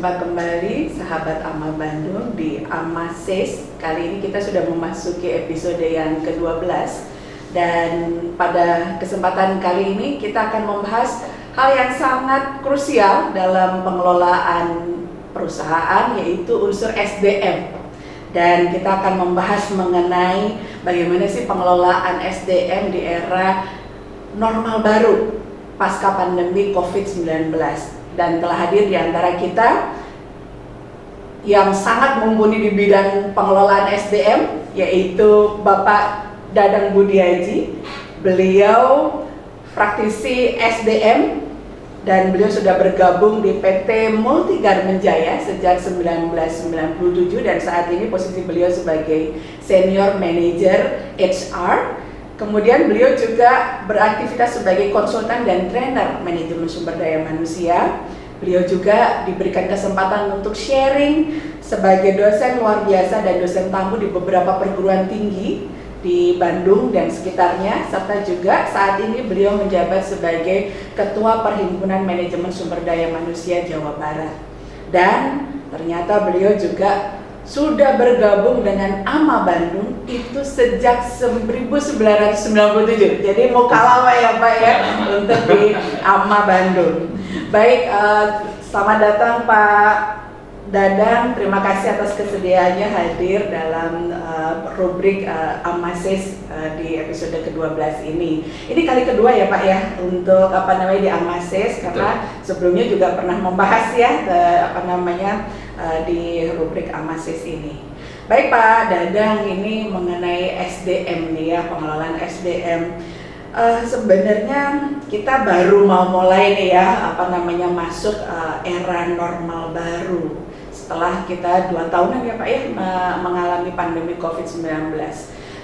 Berjumpa kembali sahabat Ama Bandung di Ama Says. Kali ini kita sudah memasuki episode yang ke-12. Dan pada kesempatan kali ini kita akan membahas hal yang sangat krusial dalam pengelolaan perusahaan, yaitu unsur SDM. Dan kita akan membahas mengenai bagaimana sih pengelolaan SDM di era normal baru pasca pandemi COVID-19. Dan telah hadir di antara kita yang sangat mumpuni di bidang pengelolaan SDM, yaitu Bapak Dadang Budiaji. Beliau praktisi SDM dan beliau sudah bergabung di PT Multigarmenjaya sejak 1997, dan saat ini posisi beliau sebagai Senior Manager HR. Kemudian beliau juga beraktivitas sebagai konsultan dan trainer manajemen sumber daya manusia. Beliau juga diberikan kesempatan untuk sharing sebagai dosen luar biasa dan dosen tamu di beberapa perguruan tinggi di Bandung dan sekitarnya, serta juga saat ini beliau menjabat sebagai Ketua Perhimpunan Manajemen Sumber Daya Manusia Jawa Barat. Dan ternyata beliau juga sudah bergabung dengan Ama Bandung itu sejak 1997. Jadi mau kalah ya Pak ya untuk di Ama Bandung. Baik, selamat datang Pak Dadang. Terima kasih atas kesediaannya hadir dalam rubrik Ama Says di episode ke-12 ini. Ini kali kedua ya Pak ya untuk di Ama Says, karena sebelumnya juga pernah membahas ya di rubrik Ama Says ini. Baik Pak Dadang, ini mengenai SDM nih ya, pengelolaan SDM. Sebenarnya kita baru mau mulai nih ya, masuk era normal baru setelah kita 2 tahunan ya Pak ya mengalami pandemi COVID-19.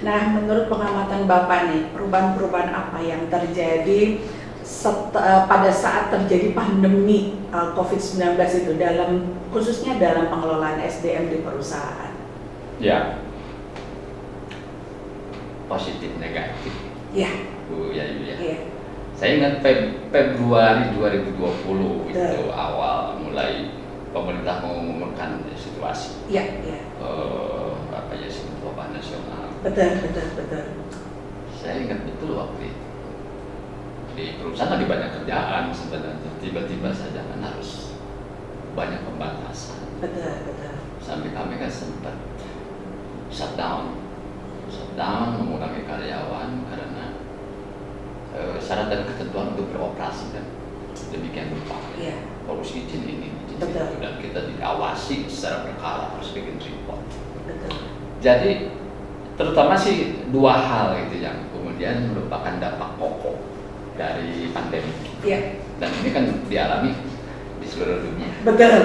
Nah, menurut pengamatan Bapak nih, perubahan-perubahan apa yang terjadi pada saat terjadi pandemi COVID-19 itu khususnya dalam pengelolaan SDM di perusahaan? Ya, positif negatif. Ya. Bu Yayu ya. Ya. Saya ingat Februari 2020 itu awal mulai pemerintah mengumumkan situasi. Ya. Wabah nasional. Betul. Saya ingat betul waktu itu. Di perusahaan lagi banyak kerjaan sebenarnya, tiba-tiba saja kan harus banyak pembatasan. Betul. Sampai kami kan sempat shutdown, mengurangi karyawan karena syarat dan ketentuan untuk beroperasi kan demikian rupa. Iya. Harus izin ini, izin itu, Betul. dan kita diawasi secara berkala, harus bikin report. Betul. Jadi terutama sih 2 hal itu yang kemudian merupakan dampak pokok dari pandemi. Iya. Dan ini kan dialami di seluruh dunia. Betul.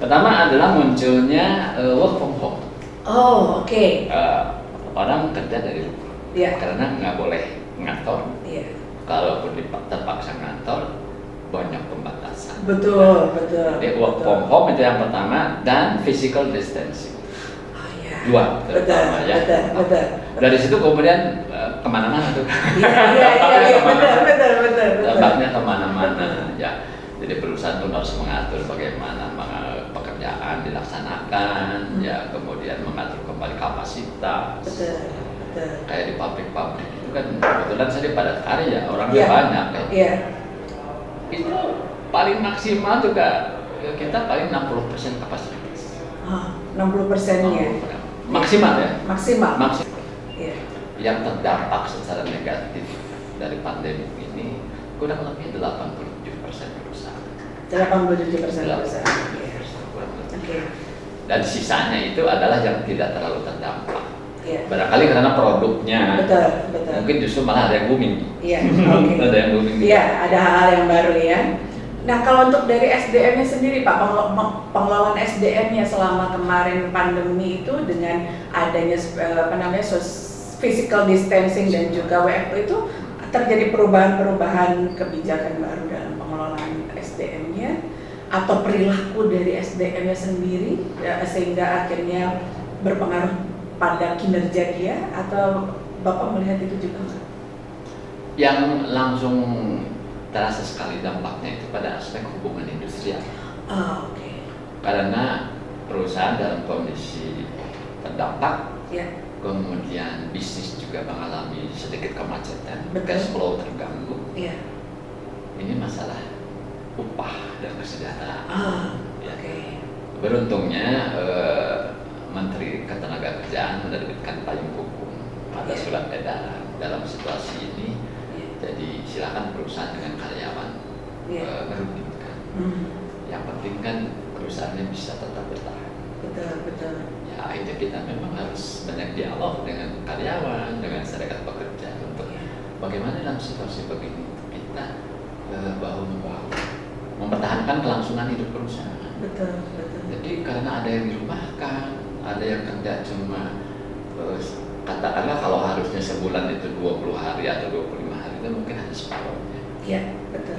Pertama adalah munculnya work from home. Oh, oke. Orang kerja dari rumah. Iya. Karena nggak boleh ngantor. Iya. Kalaupun terpaksa ngantor, banyak pembatasan. Betul. Jadi work from home itu yang pertama, dan physical distancing. Oh iya. 2 terutama ya. Betul. Dari situ kemudian kemana-mana tuh. Iya, betul. Dampaknya kemana-mana ya. Jadi perusahaan pun harus mengatur bagaimana pekerjaan dilaksanakan, ya, kemudian mengatur kembali kapasitas. Betul. Kayak di pabrik-pabrik itu kan kebetulan saya di padat karya, orangnya banyak kan. Iya. Itu paling maksimal juga kita paling 60% kapasitas. 60%-nya. Maksimal ya. Maksimal. Iya. Yang terdampak secara negatif dari pandemi ini kurang lebih 87% perusahaan. 87% perusahaan. Oke. Dan sisanya itu adalah yang tidak terlalu terdampak. Iya. Barangkali karena produknya. Betul. Mungkin justru malah ada yang booming. Iya. Oke. Ada yang booming. Iya, ada hal yang baru ya. Nah, kalau untuk dari SDM-nya sendiri Pak, pengelolaan SDM-nya selama kemarin pandemi itu dengan adanya physical distancing dan juga WFO itu terjadi perubahan kebijakan baru dalam pengelolaan SDM-nya atau perilaku dari SDM-nya sendiri sehingga akhirnya berpengaruh pada kinerja dia, atau Bapak melihat itu juga nggak? Yang langsung terasa sekali dampaknya itu pada aspek hubungan industrial. Oh, oke. Karena perusahaan dalam kondisi terdampak, Ya, kemudian bisnis juga mengalami sedikit kemacetan, Betul. cash flow terganggu. iya. Ini masalah upah dan kesejahteraan. Ah, Ya. oke. Beruntungnya Menteri Ketenagakerjaan menerbitkan payung hukum, ada Ya. surat edaran dalam situasi ini. Iya. Jadi silakan perusahaan dengan karyawan Iya. merundingkan. Hmm, Yang penting kan perusahaannya bisa tetap bertahan. betul. Ya itu kita memang harus banyak dialog dengan karyawan, dengan serikat pekerja untuk Iya. bagaimana dalam situasi begini kita bahu membahu mempertahankan kelangsungan hidup perusahaan. Betul. Jadi karena ada yang dirumahkan, ada yang kerja cuma katakanlah kalau harusnya sebulan itu 20 hari atau 25 hari itu mungkin hanya separuhnya. Iya, betul.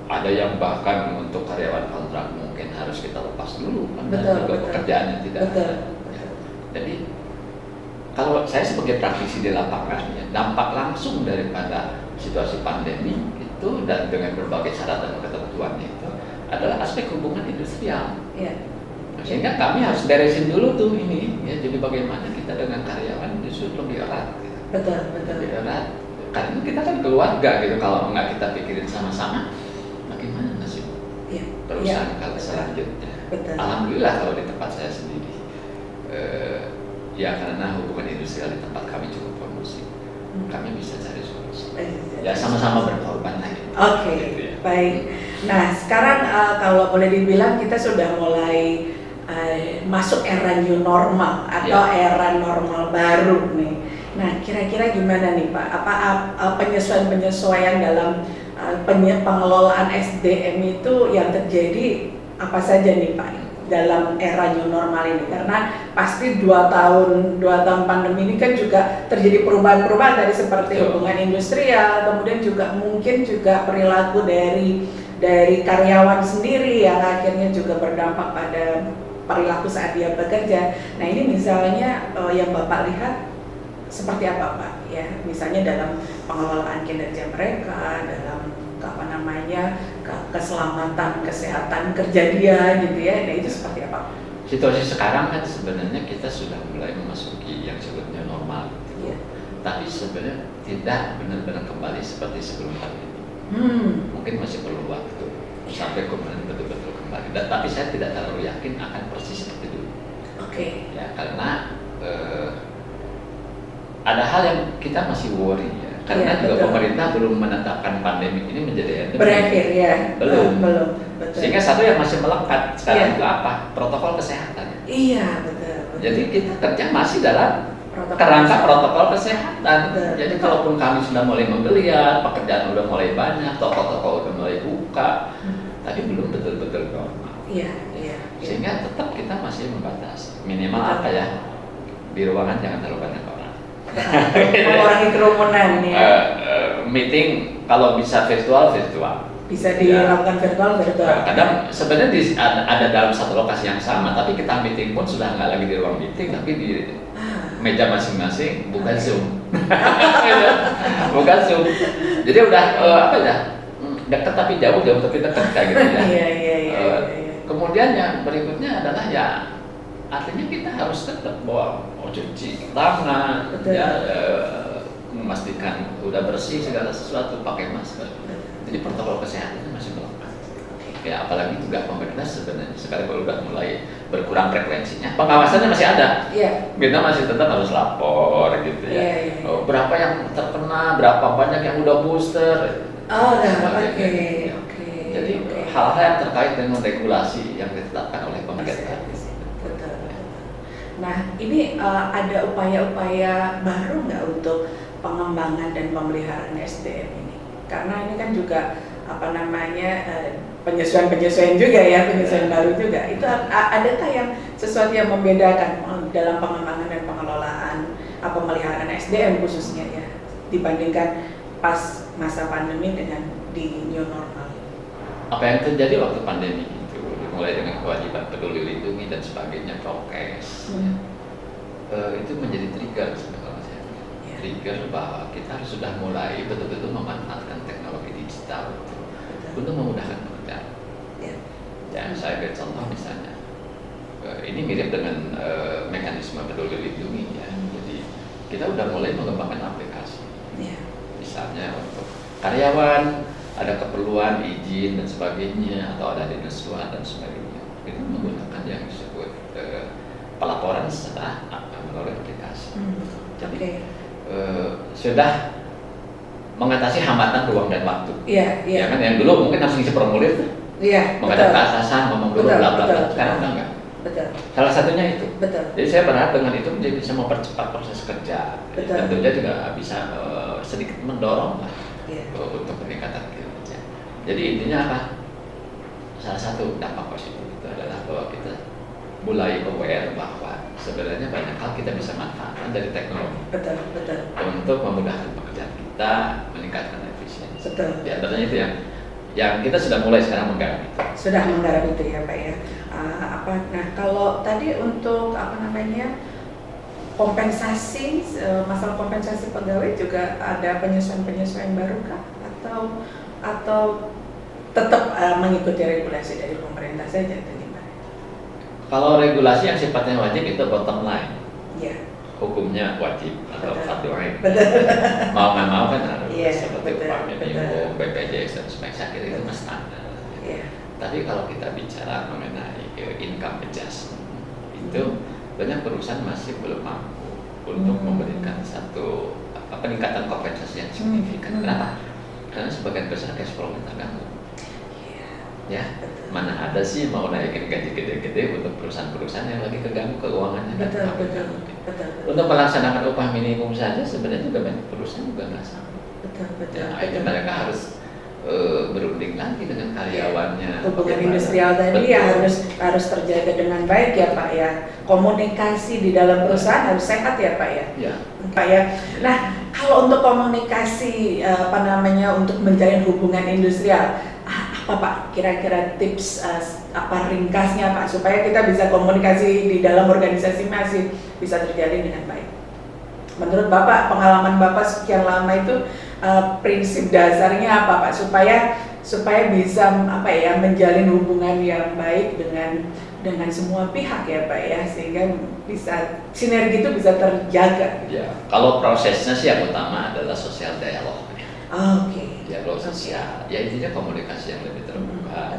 Ada yang bahkan untuk karyawan kontrak mungkin harus kita lepas dulu karena Betul, juga betul. pekerjaan yang tidak Betul. ada. Ya. Jadi kalau saya sebagai praktisi di lapangan, ya, dampak langsung daripada situasi pandemi itu dan dengan berbagai syarat dan ketentuan itu adalah aspek hubungan industrial. Iya. Sehingga kami harus beresin dulu tuh ini, ya, jadi bagaimana kita dengan karyawan justru lebih erat. Gitu. Betul. Lebih erat, karena kita kan keluarga gitu, kalau nggak kita pikirin sama-sama, bagaimana nasib Iya. perusahaan Iya, kalau betul. selanjutnya. Betul. Alhamdulillah kalau di tempat saya sendiri, ya karena hubungan industrial di tempat kami cukup kondusif, kami bisa cari solusi. Ya sama-sama berkorban lah. Oke, Gitu ya. baik. Nah, sekarang kalau boleh dibilang kita sudah mulai masuk era new normal atau era normal baru nih. Nah, kira-kira gimana nih Pak? Apa penyesuaian-penyesuaian dalam pengelolaan SDM itu yang terjadi apa saja nih Pak dalam era new normal ini? Karena pasti 2 tahun pandemi ini kan juga terjadi perubahan-perubahan dari seperti hubungan industrial, kemudian juga mungkin juga perilaku dari karyawan sendiri yang akhirnya juga berdampak pada perilaku saat dia bekerja. Nah, ini misalnya yang Bapak lihat seperti apa Pak? Ya, misalnya dalam pengelolaan kinerja mereka, dalam keselamatan kesehatan kerja dia gitu ya. Nah, itu seperti apa? Situasi sekarang kan sebenarnya kita sudah mulai memasuki yang sebetulnya normal gitu. Iya. Tapi sebenarnya tidak benar-benar kembali seperti sebelum pandemi. Mungkin masih perlu waktu sampai kemudian betul-betul kembali. Tapi saya tidak terlalu yakin akan persis seperti dulu. Oke. Ya, karena ada hal yang kita masih worry ya. Karena Iya, juga betul. pemerintah belum menetapkan pandemi ini menjadi endemi. Berakhir ya. Belum. Betul. Sehingga satu yang masih melekat sekarang Iya. itu apa? Protokol kesehatan. Iya, betul. Jadi kita kerja masih dalam Protokol kerangka kesehatan. protokol kesehatan. Betul. Jadi kalaupun kami sudah mulai menggeliat, pekerjaan udah mulai banyak, toko-toko udah mulai buka, tapi belum betul-betul normal. Iya. Sehingga tetap kita masih membatasi. Minimal Betul. apa ya? Di ruangan jangan terlalu banyak orang. Mengurangi kerumunan ya. Meeting kalau bisa virtual. Bisa dilakukan virtual. Kadang sebenarnya ada dalam satu lokasi yang sama, tapi kita meeting pun sudah nggak lagi di ruang meeting, tapi di meja masing-masing, bukan Zoom. Bukan Zoom. Jadi udah dekat tapi jauh tapi dekat kayak gitu ya. Iya. Kemudian yang berikutnya adalah ya artinya kita harus tetap bawa cuci tangan, Betul. ya, memastikan udah bersih segala sesuatu, pakai masker. Jadi protokol kesehatannya masih melekat. Ya apalagi juga pemerintah sebenarnya sekarang kalau udah mulai berkurang frekuensinya, pengawasannya masih ada. Iya. Kita masih tetap harus lapor gitu ya. Iya. Berapa yang terkena, berapa banyak yang udah booster. Oh, Sebagainya. oke. Jadi hal-hal yang terkait dengan regulasi yang ditetapkan oleh pemerintah. Betul. Nah, ini ada upaya-upaya baru nggak untuk pengembangan dan pemeliharaan SDM ini? Karena ini kan juga penyesuaian juga ya, penyesuaian baru juga. Itu adakah yang sesuatu yang membedakan dalam pengembangan dan pengelolaan pemeliharaan SDM khususnya ya dibandingkan pas masa pandemi dengan di new normal? Apa yang terjadi waktu pandemi itu, mulai dengan kewajiban peduli lindungi dan sebagainya, prokes, itu menjadi trigger sebenarnya. Ya. Trigger bahwa kita harus sudah mulai betul-betul memanfaatkan teknologi digital itu untuk memudahkan pekerjaan. Ya, saya ambil contoh misalnya, ini mirip dengan mekanisme peduli lindungi ya. Jadi kita udah mulai mengembangkan aplikasi. Iya. Misalnya untuk karyawan ada keperluan izin dan sebagainya, atau ada dinas suat dan sebagainya, itu menggunakan yang disebut pelaporan secara melalui aplikasi. Jadi sudah mengatasi hambatan ruang dan waktu. Iya. Ya kan, yang dulu mungkin harus ngisi formulir tuh. Iya. Menghadap ke atasan, ngomong dulu Betul, bla bla bla. betul. Sekarang udah enggak. Betul. Salah satunya itu. Betul. Jadi saya berharap dengan itu menjadi bisa mempercepat proses kerja. Betul. Tentunya juga bisa sedikit mendorong lah Iya. untuk peningkatan kinerja. Jadi intinya apa? Salah satu dampak positif itu adalah bahwa kita mulai aware bahwa sebenarnya banyak hal kita bisa manfaatkan dari teknologi. Betul. Untuk memudahkan pekerjaan kita, meningkatkan efisiensi. Betul. Di antaranya itu yang kita sudah mulai sekarang menggarap itu. Sudah menggarap itu ya Pak ya. Nah kalau tadi untuk kompensasi, masalah kompensasi pegawai juga ada penyesuaian baru kah? Atau tetap mengikuti regulasi dari pemerintah saja atau gimana? Kalau regulasi yang sifatnya wajib itu bottom line. Ya. Hukumnya wajib atau fardu ain. Mau nggak mau kan harus seperti upah minimum, BPJS dan sebagainya. Saya kira itu mas standar. Yeah. Tapi kalau kita bicara mengenai income adjustment, itu banyak perusahaan masih belum mampu untuk memberikan satu peningkatan kompensasi yang signifikan. Kenapa? Karena sebagian besar cash flow terganggu. Ya, mana ada sih mau naikin gaji gede-gede untuk perusahaan-perusahaan yang lagi terganggu keuangannya. Betul. Untuk melaksanakan upah minimum saja sebenarnya juga banyak perusahaan juga nggak sanggup. Betul. Akhirnya mereka harus berunding lagi dengan karyawannya. Hubungan industrial tadi ya harus terjaga dengan baik ya Pak ya. Komunikasi di dalam perusahaan harus sehat ya Pak ya. Ya. Pak ya. Nah kalau untuk komunikasi untuk menjalin hubungan industrial, apa Pak kira-kira tips ringkasnya Pak supaya kita bisa komunikasi di dalam organisasi masih bisa terjalin dengan baik? Menurut Bapak, pengalaman Bapak sekian lama itu prinsip dasarnya apa Pak supaya bisa menjalin hubungan yang baik dengan semua pihak ya Pak ya, sehingga bisa sinergi itu bisa terjaga. Ya, kalau prosesnya sih yang utama adalah sosial dialog. Oke. Dialog sosial. Ya intinya komunikasi yang lebih terbuka,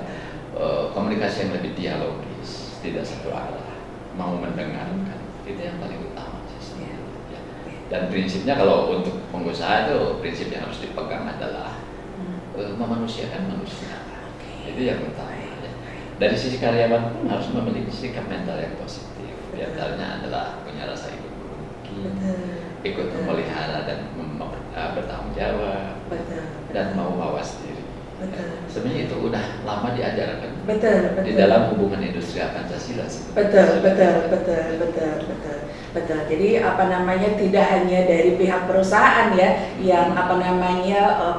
komunikasi yang lebih dialogis, tidak satu arah, mau mendengarkan. Itu yang paling utama sih. Ya. Dan prinsipnya kalau untuk pengusaha itu prinsip yang harus dipegang adalah memanusiakan manusia. Itu yang utama. Ya. Dari sisi karyawan pun harus memiliki sikap mental yang positif. Di antaranya adalah punya rasa ikut berbagi, ikut memelihara dan bertanggung jawab, dan mau mawas diri. Sebenarnya itu udah lama diajarkan di dalam hubungan industrial Pancasila. Betul. Jadi tidak hanya dari pihak perusahaan ya yang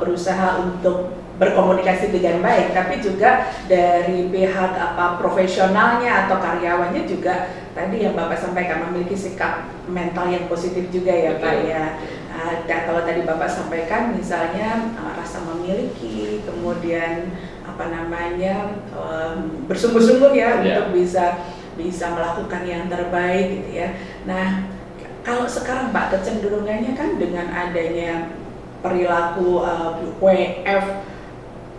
berusaha untuk berkomunikasi dengan baik, tapi juga dari pihak profesionalnya atau karyawannya juga tadi yang Bapak sampaikan memiliki sikap mental yang positif juga ya Pak ya. Kalau tadi Bapak sampaikan misalnya rasa memiliki, kemudian bersungguh-sungguh ya untuk bisa melakukan yang terbaik gitu ya. Nah kalau sekarang Pak kecenderungannya kan dengan adanya perilaku WF,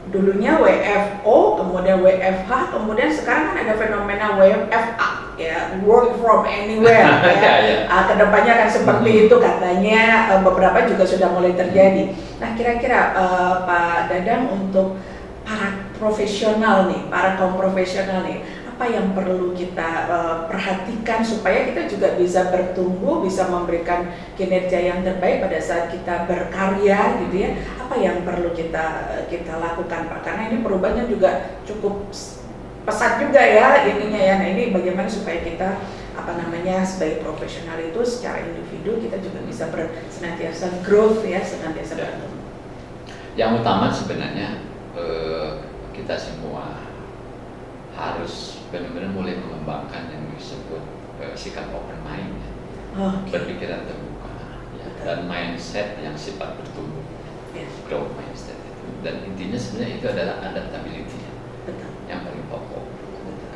dulunya WFO, kemudian WFH, kemudian sekarang kan ada fenomena WFA ya, work from anywhere ya. Kedepannya akan seperti itu katanya, beberapa juga sudah mulai terjadi. Nah kira-kira Pak Dadang untuk para profesional nih, para kaum profesional nih, apa yang perlu kita perhatikan supaya kita juga bisa bertumbuh, bisa memberikan kinerja yang terbaik pada saat kita berkarya gitu ya. Apa yang perlu kita lakukan Pak? Karena ini perubahannya juga cukup pesat juga ya ininya ya. Nah ini bagaimana supaya kita sebagai profesional itu secara individu kita juga bisa senantiasa growth ya, senantiasa bertumbuh. Yang utama sebenarnya kita semua harus benar-benar mulai mengembangkan yang disebut sikap open mind, berpikiran terbuka, ya, dan mindset yang sifat bertumbuh, growth mindset itu. Dan intinya sebenarnya itu adalah adaptability yang paling pokok.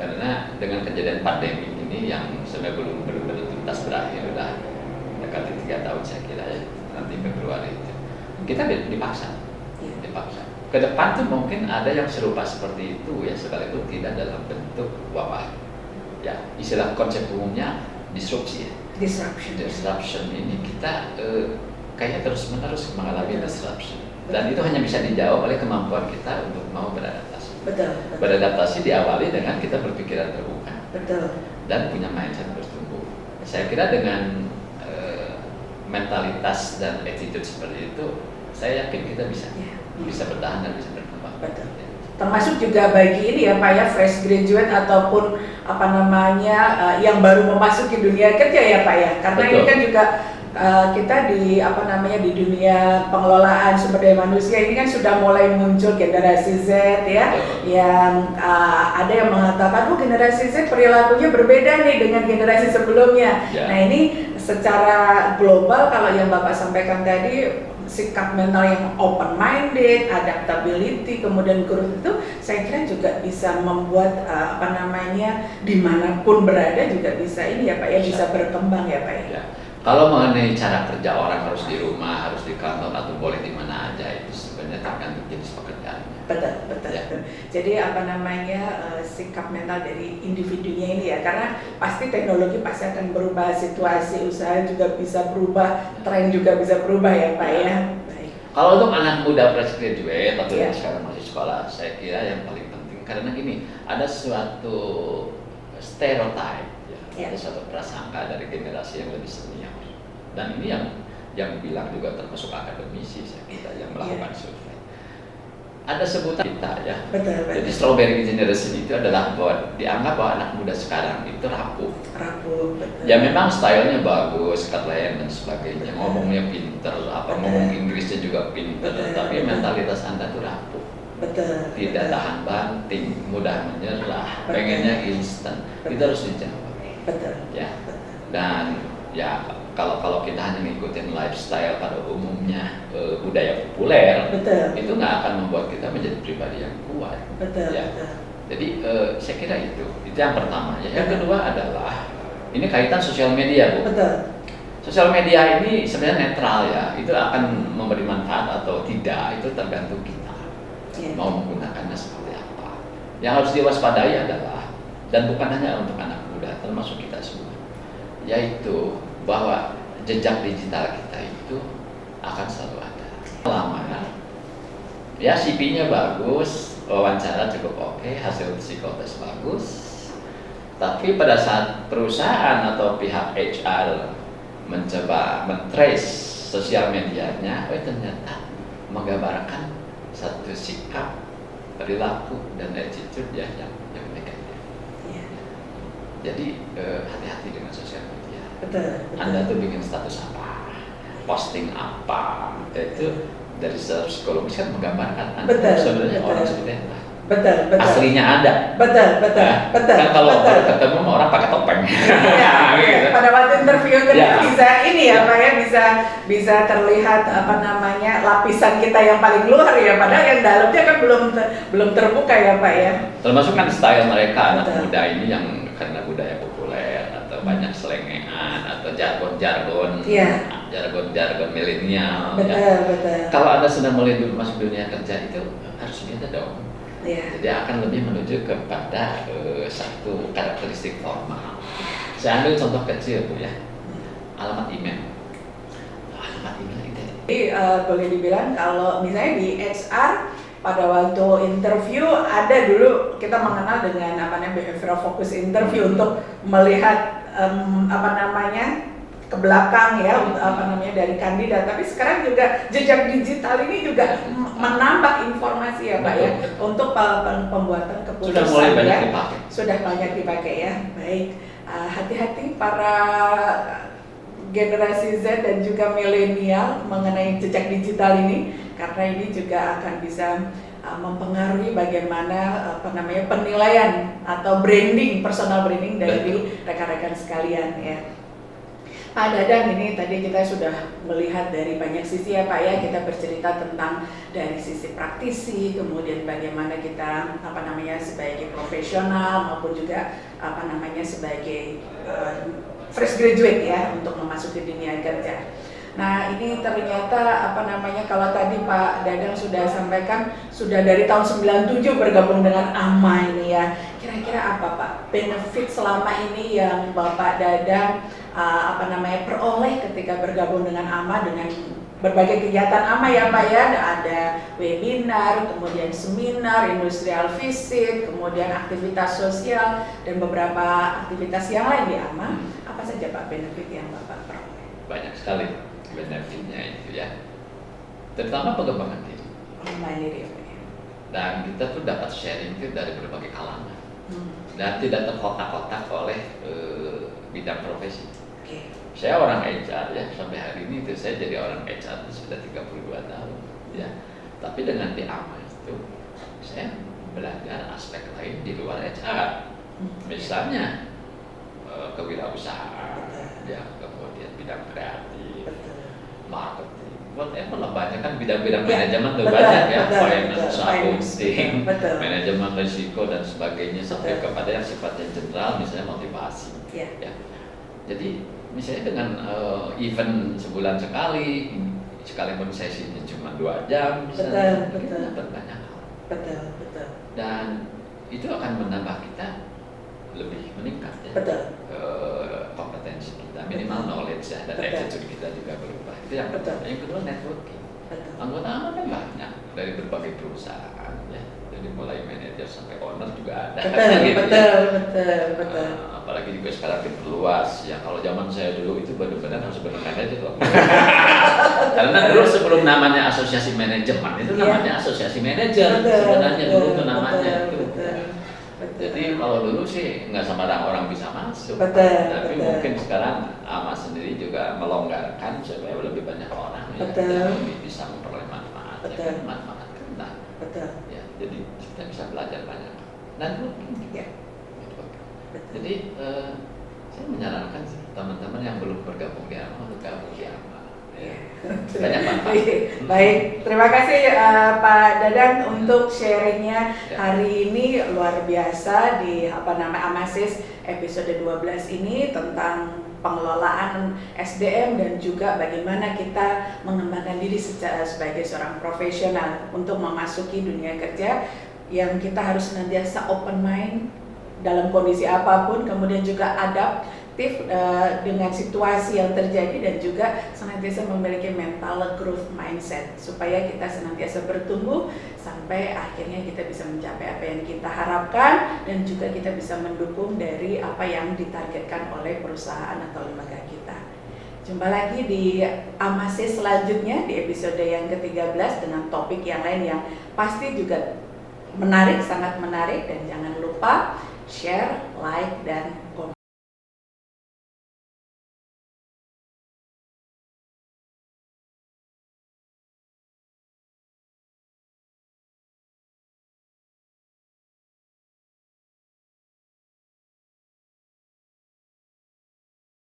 Karena dengan kejadian pandemi ini yang sebenarnya belum tuntas berakhir, udah dekati 3 tahun saya kira ya, nanti Februari itu kita dipaksa. Ke depan tuh mungkin ada yang serupa seperti itu ya, sekalipun tidak dalam bentuk wabah. Ya, istilah konsep umumnya disrupsi ya. Disruption ini kita kayaknya terus-menerus mengalami disruption. Dan itu hanya bisa dijawab oleh kemampuan kita untuk mau beradaptasi. Betul. Beradaptasi diawali dengan kita berpikiran terbuka. Betul. Dan punya mindset bertumbuh. Saya kira dengan mentalitas dan attitude seperti itu, saya yakin kita bisa bertahan dan bisa berkembang. Betul. Termasuk juga bagi ini ya Pak ya, fresh graduate ataupun apa namanya yang baru memasuki dunia kerja ya Pak ya, karena Betul. ini kan juga kita di apa namanya di dunia pengelolaan sumber daya manusia ini kan sudah mulai muncul generasi Z ya, yang ada yang mengatakan generasi Z perilakunya berbeda nih dengan generasi sebelumnya. Ya. Nah ini secara global kalau yang Bapak sampaikan tadi, sikap mental yang open minded, adaptability, kemudian growth itu saya kira juga bisa membuat apa namanya dimanapun berada juga bisa ini ya Pak ya, bisa berkembang ya Pak ya. Ya. Kalau mengenai cara kerja orang harus di rumah, harus di kantor atau boleh di mana aja, itu sebenarnya tergantung jenis pekerjaannya. Betul. Ya. Jadi apa namanya sikap mental dari individunya ini ya, karena pasti teknologi pasti akan berubah, situasi usaha juga bisa berubah, tren juga bisa berubah ya Pak ya. Baik. Kalau untuk anak muda fresh graduate atau Ya. yang sekarang masih sekolah, saya kira yang paling penting karena gini, ada suatu stereotype, Ya. ada suatu prasangka dari generasi yang lebih senior, dan ini yang bilang juga termasuk akademisi saya kira yang melakukan survei. Ada sebutan kita ya. Betul. Jadi strawberry generation itu adalah bahwa dianggap bahwa anak muda sekarang itu rapuh. Betul. Ya memang stylenya bagus, keren dan sebagainya, ngomongnya pinter, ngomong Inggrisnya juga pinter, tapi mentalitas Anda tuh rapuh. Betul. Tidak tahan banting, mudah menyerah, pengennya instan. Itu harus dijawab. Betul. Ya. Dan ya kalau kita hanya ngikutin lifestyle pada umumnya budaya populer, Betul. itu nggak akan membuat kita menjadi pribadi yang kuat. Betul. Ya. Jadi saya kira itu yang pertama. Ya. Yang kedua adalah ini kaitan sosial media, Bu. Betul. Sosial media ini sebenarnya netral ya, itu akan memberi manfaat atau tidak itu tergantung kita mau menggunakannya seperti apa. Yang harus diwaspadai adalah, dan bukan hanya untuk anak muda, termasuk kita semua, yaitu bahwa jejak digital kita itu akan selalu ada. Lama ya, CV-nya bagus, wawancara cukup oke, hasil psikotes bagus, tapi pada saat perusahaan atau pihak HR mencoba men-trace sosial medianya, ternyata menggambarkan satu sikap, perilaku dan attitude yang negatif. Jadi hati-hati dengan sosial media. Betul. Anda tuh bikin status apa, posting apa, itu dari secara psikologis kan menggambarkan Anda sebenarnya orang seperti apa. Betul. Aslinya ada. Betul. Kan kalau ketemu sama orang pakai topeng. Gitu. Pada waktu interview kan bisa ini ya Pak ya, bisa terlihat apa namanya lapisan kita yang paling luar ya, padahal yang dalamnya kan belum terbuka ya Pak ya. Termasuk kan style mereka anak muda ini yang karena budaya populer atau banyak selengean atau jargon-jargon milenial. Betul. Kalau Anda sudah mulai masuk dunia kerja itu harus beda dong. Jadi akan lebih menuju kepada satu karakteristik formal. Saya ambil contoh kecil Bu ya, alamat email. Alamat email itu. Jadi boleh dibilang kalau misalnya di HR pada waktu interview ada dulu kita mengenal dengan apa namanya behavioral focus interview untuk melihat apa namanya ke belakang ya, apa namanya dari kandidat, tapi sekarang juga jejak digital ini juga menambah informasi ya Pak ya untuk pembuatan keputusan. Sudah mulai banyak dipakai. Sudah banyak dipakai ya. Baik, hati-hati para generasi Z dan juga milenial mengenai jejak digital ini, karena ini juga akan bisa mempengaruhi bagaimana apa namanya penilaian atau branding, personal branding dari rekan-rekan sekalian ya. Pak Dadang, ini tadi kita sudah melihat dari banyak sisi ya Pak ya, kita bercerita tentang dari sisi praktisi, kemudian bagaimana kita sebagai profesional maupun juga sebagai fresh graduate ya untuk memasuki dunia kerja. Nah ini ternyata kalau tadi Pak Dadang sudah sampaikan sudah dari tahun 97 bergabung dengan AMA ini ya. Kira-kira apa Pak benefit selama ini yang Bapak Dadang peroleh ketika bergabung dengan AMA dengan berbagai kegiatan AMA ya Pak ya, ada webinar, kemudian seminar, industrial visit, kemudian aktivitas sosial dan beberapa aktivitas yang lain di AMA. Apa saja Pak benefit yang Bapak peroleh? Banyak sekali benefitnya itu ya, terutama pengembangan diri. Pengembangan diri ya. Dan kita tuh dapat sharing itu dari berbagai kalangan dan tidak terkotak-kotak oleh bidang profesi. Saya orang HR ya, sampai hari ini itu saya jadi orang HR itu sudah 32 tahun ya. Tapi dengan di AMA itu saya belajar aspek lain di luar HR. Misalnya kewirausahaan ya, kemudian bidang kreatif, marketing, whatever lah, banyak kan bidang-bidang manajemen tuh banyak ya, finance, accounting, manajemen risiko dan sebagainya, sampai kepada yang sifatnya general, misalnya motivasi. Ya. Jadi misalnya dengan event sebulan sekali, sekalipun sesinya cuma 2 jam, misalnya, kita dapat banyak hal. Dan itu akan menambah kita lebih meningkat ya. Kompetensi kita, minimal knowledge ya, dan attitude kita juga berubah. Itu yang pertama. Yang kedua networking. Anggota AMA kan banyak dari berbagai perusahaan ya, dari mulai manajer sampai owner juga ada. Betul. Apalagi juga sekarang diperluas ya. Kalau zaman saya dulu itu benar-benar harus manajer loh. Karena dulu sebelum namanya asosiasi manajemen itu namanya asosiasi manajer sebenarnya dulu itu namanya itu. Jadi kalau dulu sih nggak sembarang orang bisa masuk, tapi mungkin sekarang AMA sendiri juga melonggarkan supaya lebih banyak orang yang lebih bisa memperoleh manfaat, manfaat kena. Ya, jadi kita bisa belajar banyak. Dan jadi saya menyarankan sih teman-teman yang belum bergabung di AMA untuk gabung di AMA. Banyak manfaat. Baik, terima kasih Pak Dadang untuk sharingnya hari ini, luar biasa di AMASIS episode 12 ini tentang pengelolaan SDM dan juga bagaimana kita mengembangkan diri sebagai seorang profesional untuk memasuki dunia kerja yang kita harus senantiasa open mind dalam kondisi apapun, kemudian juga adaptif dengan situasi yang terjadi dan juga senantiasa memiliki mental growth mindset supaya kita senantiasa bertumbuh sampai akhirnya kita bisa mencapai apa yang kita harapkan dan juga kita bisa mendukung dari apa yang ditargetkan oleh perusahaan atau lembaga kita. Jumpa lagi di AMASIS selanjutnya di episode yang ke-13 dengan topik yang lain yang pasti juga menarik, sangat menarik, dan jangan lupa share, like, dan komen.